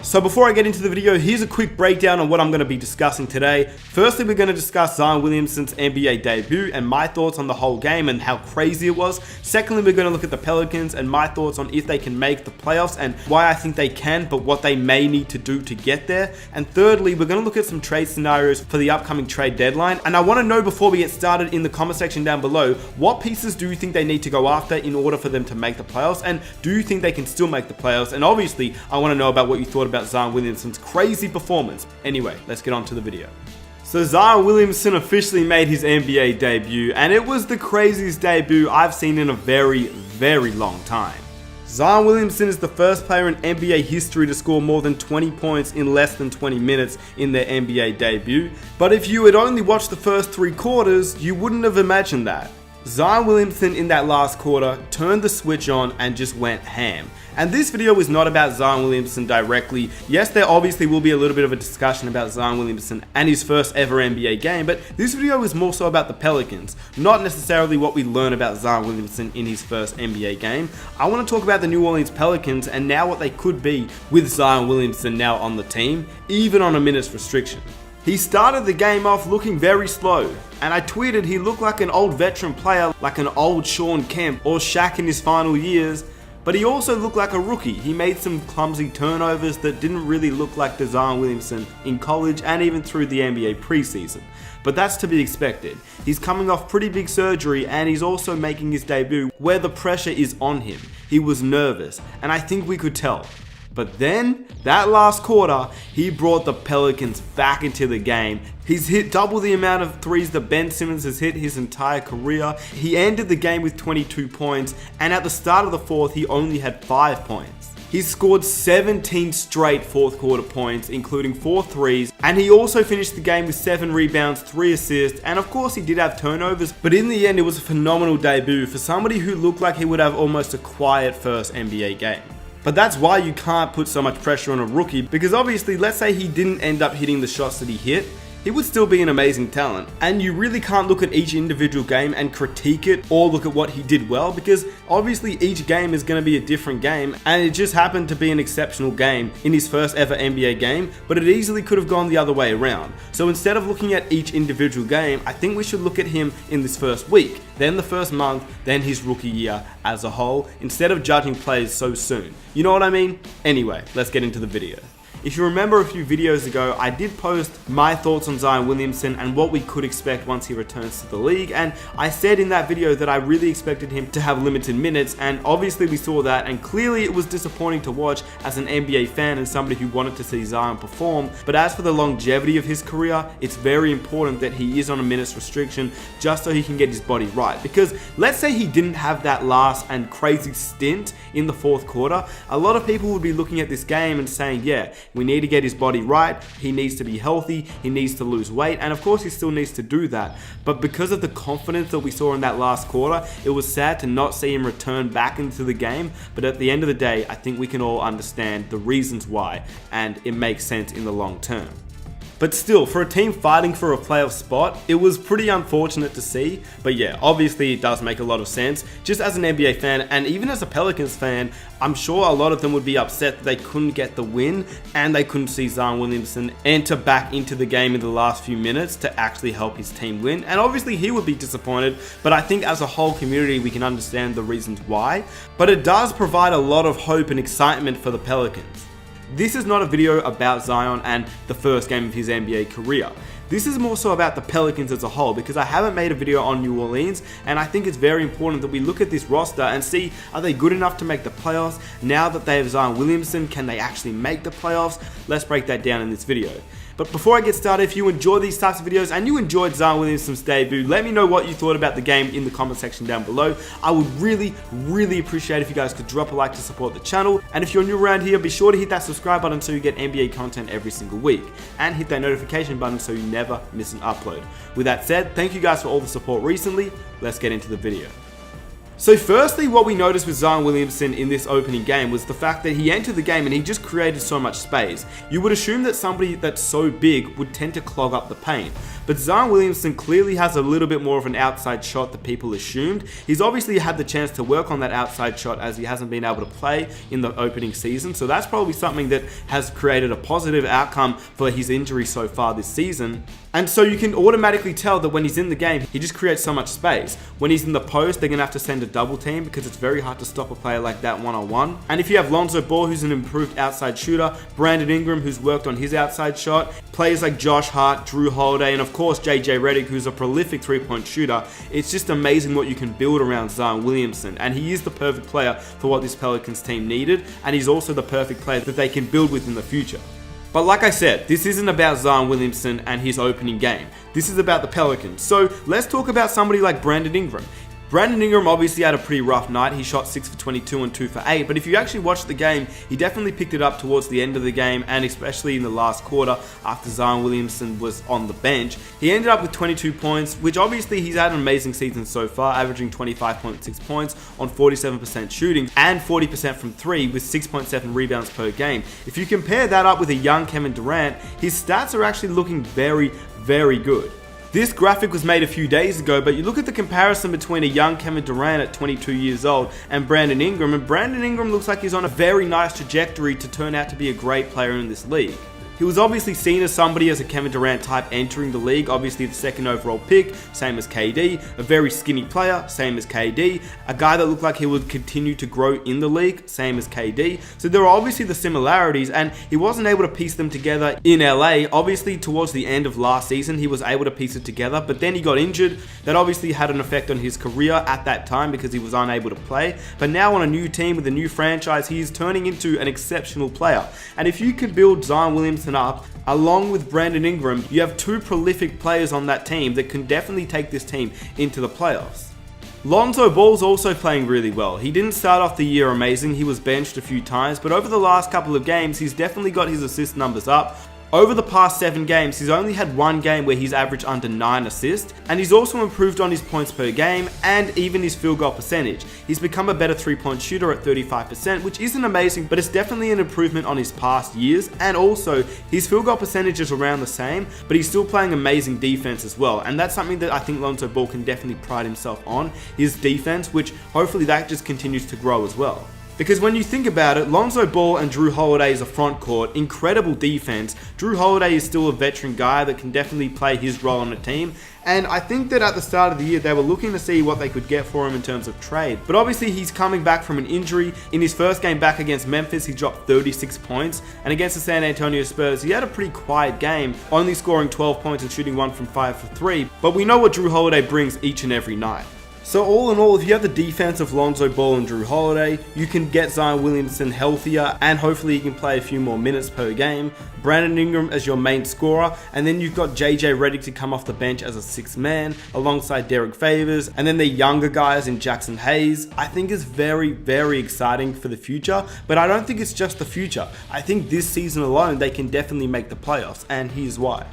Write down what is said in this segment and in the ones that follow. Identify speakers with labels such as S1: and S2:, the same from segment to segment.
S1: So before I get into the video, here's a quick breakdown on what I'm going to be discussing today. Firstly, we're going to discuss Zion Williamson's NBA debut and my thoughts on the whole game and how crazy it was. Secondly, we're going to look at the Pelicans and my thoughts on if they can make the playoffs and why I think they can, but what they may need to do to get there. And thirdly, we're going to look at some trade scenarios for the upcoming trade deadline. And I want to know before we get started in the comment section down below, what pieces do you think they need to go after in order for them to make the playoffs? And do you think they can still make the playoffs? And obviously, I want to know about what you thought about Zion Williamson's crazy performance. Anyway, let's get on to the video. So Zion Williamson officially made his NBA debut, and it was the craziest debut I've seen in a very, very long time. Zion Williamson is the first player in NBA history to score more than 20 points in less than 20 minutes in their NBA debut, but if you had only watched the first 3 quarters, you wouldn't have imagined that. Zion Williamson in that last quarter turned the switch on and just went ham. And this video is not about Zion Williamson directly. Yes, there obviously will be a little bit of a discussion about Zion Williamson and his first ever NBA game, but this video is more so about the Pelicans, not necessarily what we learn about Zion Williamson in his first NBA game. I want to talk about the New Orleans Pelicans and now what they could be with Zion Williamson now on the team, even on a minutes restriction. He started the game off looking very slow, and I tweeted he looked like an old veteran player, like an old Sean Kemp or Shaq in his final years, but he also looked like a rookie. He made some clumsy turnovers that didn't really look like the Zion Williamson in college and even through the NBA preseason. But that's to be expected. He's coming off pretty big surgery and he's also making his debut where the pressure is on him. He was nervous, and I think we could tell. But then, that last quarter, he brought the Pelicans back into the game. He's hit double the amount of threes that Ben Simmons has hit his entire career. He ended the game with 22 points, and at the start of the fourth, he only had 5 points. He scored 17 straight fourth quarter points, including 4 threes, and he also finished the game with 7 rebounds, 3 assists, and of course he did have turnovers, but in the end it was a phenomenal debut for somebody who looked like he would have almost a quiet first NBA game. But that's why you can't put so much pressure on a rookie, because obviously, let's say he didn't end up hitting the shots that he hit, he would still be an amazing talent. And you really can't look at each individual game and critique it or look at what he did well, because obviously each game is going to be a different game, and it just happened to be an exceptional game in his first ever NBA game, but it easily could have gone the other way around. So instead of looking at each individual game, I think we should look at him in this first week, then the first month, then his rookie year as a whole, instead of judging players so soon. You know what I mean? Anyway, let's get into the video. If you remember a few videos ago, I did post my thoughts on Zion Williamson and what we could expect once he returns to the league, and I said in that video that I really expected him to have limited minutes, and obviously we saw that, and clearly it was disappointing to watch as an NBA fan and somebody who wanted to see Zion perform. But as for the longevity of his career, it's very important that he is on a minutes restriction just so he can get his body right, because let's say he didn't have that last and crazy stint in the fourth quarter, a lot of people would be looking at this game and saying, yeah, we need to get his body right, he needs to be healthy, he needs to lose weight, and of course he still needs to do that. But because of the confidence that we saw in that last quarter, it was sad to not see him return back into the game, but at the end of the day, I think we can all understand the reasons why, and it makes sense in the long term. But still, for a team fighting for a playoff spot, it was pretty unfortunate to see. But yeah, obviously it does make a lot of sense. Just as an NBA fan, and even as a Pelicans fan, I'm sure a lot of them would be upset that they couldn't get the win and they couldn't see Zion Williamson enter back into the game in the last few minutes to actually help his team win. And obviously he would be disappointed, but I think as a whole community we can understand the reasons why. But it does provide a lot of hope and excitement for the Pelicans. This is not a video about Zion and the first game of his NBA career. This is more so about the Pelicans as a whole, because I haven't made a video on New Orleans, and I think it's very important that we look at this roster and see, are they good enough to make the playoffs? Now that they have Zion Williamson, can they actually make the playoffs? Let's break that down in this video. But before I get started, if you enjoy these types of videos and you enjoyed Zion Williamson's debut, let me know what you thought about the game in the comment section down below. I would really appreciate if you guys could drop a like to support the channel. And if you're new around here, be sure to hit that subscribe button so you get NBA content every single week. And hit that notification button so you never miss an upload. With that said, thank you guys for all the support recently. Let's get into the video. So firstly, what we noticed with Zion Williamson in this opening game was the fact that he entered the game and he just created so much space. You would assume that somebody that's so big would tend to clog up the paint. But Zion Williamson clearly has a little bit more of an outside shot than people assumed. He's obviously had the chance to work on that outside shot as he hasn't been able to play in the opening season. So that's probably something that has created a positive outcome for his injury so far this season. And so you can automatically tell that when he's in the game, he just creates so much space. When he's in the post, they're going to have to send a double team because it's very hard to stop a player like that one-on-one. And if you have Lonzo Ball, who's an improved outside shooter, Brandon Ingram, who's worked on his outside shot, players like Josh Hart, Drew Holiday, and of course JJ Redick, who's a prolific three-point shooter, it's just amazing what you can build around Zion Williamson. And he is the perfect player for what this Pelicans team needed, and he's also the perfect player that they can build with in the future. But like I said, this isn't about Zion Williamson and his opening game. This is about the Pelicans. So let's talk about somebody like Brandon Ingram. Brandon Ingram obviously had a pretty rough night. He shot 6 for 22 and 2 for 8. But if you actually watch the game, he definitely picked it up towards the end of the game, and especially in the last quarter after Zion Williamson was on the bench. He ended up with 22 points, which obviously he's had an amazing season so far, averaging 25.6 points on 47% shooting and 40% from 3 with 6.7 rebounds per game. If you compare that up with a young Kevin Durant, his stats are actually looking very, very good. This graphic was made a few days ago, but you look at the comparison between a young Kevin Durant at 22 years old and Brandon Ingram, and Brandon Ingram looks like he's on a very nice trajectory to turn out to be a great player in this league. He was obviously seen as somebody as a Kevin Durant type entering the league, obviously the second overall pick, same as KD, a very skinny player, same as KD, a guy that looked like he would continue to grow in the league, same as KD. So there are obviously the similarities, and he wasn't able to piece them together in LA. Obviously towards the end of last season, he was able to piece it together, but then he got injured. That obviously had an effect on his career at that time because he was unable to play. But now on a new team with a new franchise, he is turning into an exceptional player. And if you can build Zion Williamson up along with Brandon Ingram, you have two prolific players on that team that can definitely take this team into the playoffs. Lonzo Ball's also playing really well. He didn't start off the year amazing, he was benched a few times, but over the last couple of games, he's definitely got his assist numbers up. Over the past 7 games, he's only had one game where he's averaged under 9 assists, and he's also improved on his points per game and even his field goal percentage. He's become a better 3-point shooter at 35%, which isn't amazing, but it's definitely an improvement on his past years, and also his field goal percentage is around the same, but he's still playing amazing defense as well, and that's something that I think Lonzo Ball can definitely pride himself on, his defense, which hopefully that just continues to grow as well. Because when you think about it, Lonzo Ball and Drew Holiday is a front court, incredible defense. Drew Holiday is still a veteran guy that can definitely play his role on the team. And I think that at the start of the year, they were looking to see what they could get for him in terms of trade. But obviously, he's coming back from an injury. In his first game back against Memphis, he dropped 36 points. And against the San Antonio Spurs, he had a pretty quiet game, only scoring 12 points and shooting 1 from 5 for 3. But we know what Drew Holiday brings each and every night. So all in all, if you have the defense of Lonzo Ball and Drew Holiday, you can get Zion Williamson healthier and hopefully he can play a few more minutes per game. Brandon Ingram as your main scorer, and then you've got JJ Redick to come off the bench as a 6th man alongside Derek Favors, and then the younger guys in Jackson Hayes. I think is very, very exciting for the future, but I don't think it's just the future. I think this season alone, they can definitely make the playoffs, and here's why.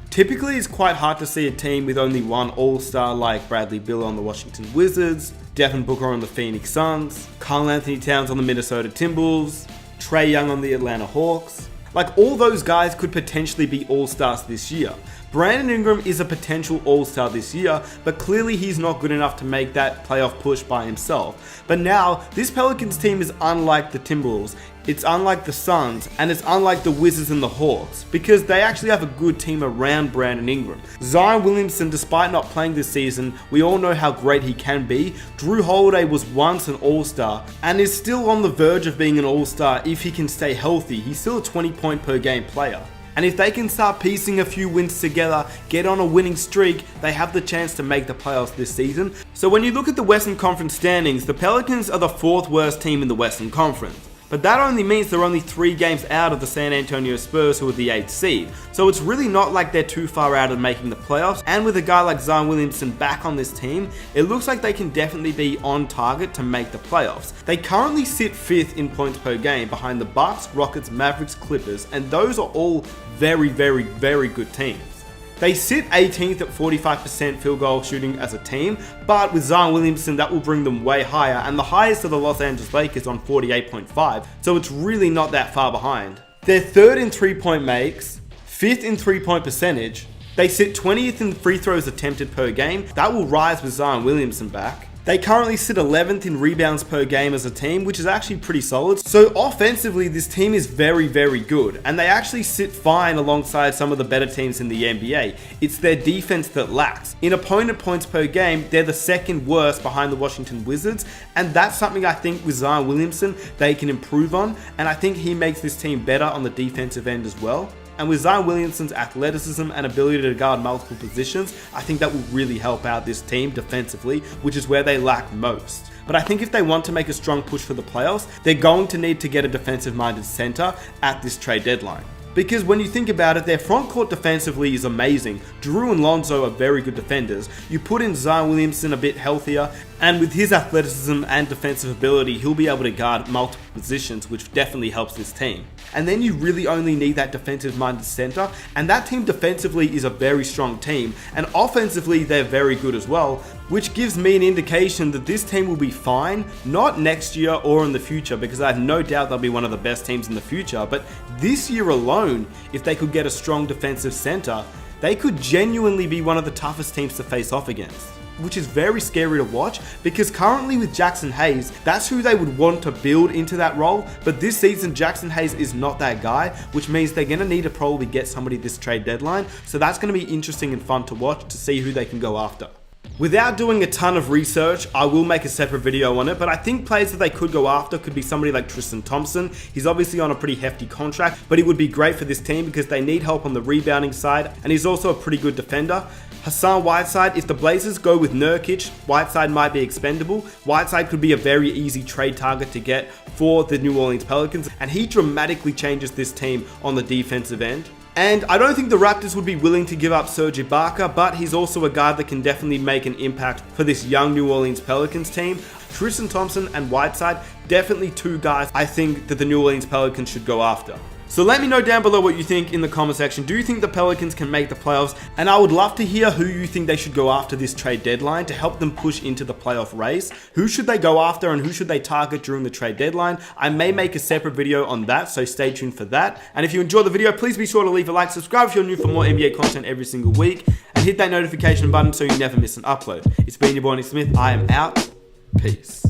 S1: Typically, it's quite hard to see a team with only one all-star like Bradley Beal on the Washington Wizards, Devin Booker on the Phoenix Suns, Karl Anthony Towns on the Minnesota Timberwolves, Trae Young on the Atlanta Hawks. Like, all those guys could potentially be all-stars this year. Brandon Ingram is a potential all-star this year, but clearly he's not good enough to make that playoff push by himself. But now, this Pelicans team is unlike the Timberwolves, it's unlike the Suns, and it's unlike the Wizards and the Hawks, because they actually have a good team around Brandon Ingram. Zion Williamson, despite not playing this season, we all know how great he can be. Drew Holiday was once an all-star, and is still on the verge of being an all-star if he can stay healthy. He's still a 20-point per game player. And if they can start piecing a few wins together, get on a winning streak, they have the chance to make the playoffs this season. So when you look at the Western Conference standings, the Pelicans are the 4th worst team in the Western Conference. But that only means they're only 3 games out of the San Antonio Spurs, who are the 8th seed. So it's really not like they're too far out of making the playoffs. And with a guy like Zion Williamson back on this team, it looks like they can definitely be on target to make the playoffs. They currently sit 5th in points per game behind the Bucks, Rockets, Mavericks, Clippers, and those are all very, very, very good teams. They sit 18th at 45% field goal shooting as a team, but with Zion Williamson, that will bring them way higher, and the highest of the Los Angeles Lakers on 48.5, so it's really not that far behind. They're 3rd in 3-point makes, 5th in 3-point percentage. They sit 20th in free throws attempted per game. That will rise with Zion Williamson back. They currently sit 11th in rebounds per game as a team, which is actually pretty solid. So offensively, this team is very, very good. And they actually sit fine alongside some of the better teams in the NBA. It's their defense that lacks. In opponent points per game, they're the 2nd worst behind the Washington Wizards. And that's something I think with Zion Williamson, they can improve on. And I think he makes this team better on the defensive end as well. And with Zion Williamson's athleticism and ability to guard multiple positions, I think that will really help out this team defensively, which is where they lack most. But I think if they want to make a strong push for the playoffs, they're going to need to get a defensive-minded center at this trade deadline. Because when you think about it, their front court defensively is amazing. Drew and Lonzo are very good defenders. You put in Zion Williamson a bit healthier, and with his athleticism and defensive ability, he'll be able to guard multiple positions, which definitely helps this team. And then you really only need that defensive-minded center, and that team defensively is a very strong team, and offensively they're very good as well, which gives me an indication that this team will be fine, not next year or in the future, because I have no doubt they'll be one of the best teams in the future, but this year alone, if they could get a strong defensive center, they could genuinely be one of the toughest teams to face off against. Which is very scary to watch, because currently with Jackson Hayes, that's who they would want to build into that role, but this season Jackson Hayes is not that guy, which means they're going to need to probably get somebody this trade deadline, so that's going to be interesting and fun to watch to see who they can go after. Without doing a ton of research, I will make a separate video on it, but I think players that they could go after could be somebody like Tristan Thompson. He's obviously on a pretty hefty contract, but he would be great for this team because they need help on the rebounding side, and he's also a pretty good defender. Hassan Whiteside, if the Blazers go with Nurkic, Whiteside might be expendable. Whiteside could be a very easy trade target to get for the New Orleans Pelicans, and he dramatically changes this team on the defensive end. And I don't think the Raptors would be willing to give up Serge Ibaka, but he's also a guy that can definitely make an impact for this young New Orleans Pelicans team. Tristan Thompson and Whiteside, definitely 2 guys I think that the New Orleans Pelicans should go after. So let me know down below what you think in the comment section. Do you think the Pelicans can make the playoffs? And I would love to hear who you think they should go after this trade deadline to help them push into the playoff race. Who should they go after and who should they target during the trade deadline? I may make a separate video on that, so stay tuned for that. And if you enjoyed the video, please be sure to leave a like, subscribe if you're new for more NBA content every single week, and hit that notification button so you never miss an upload. It's been your boy Nick Smith. I am out. Peace.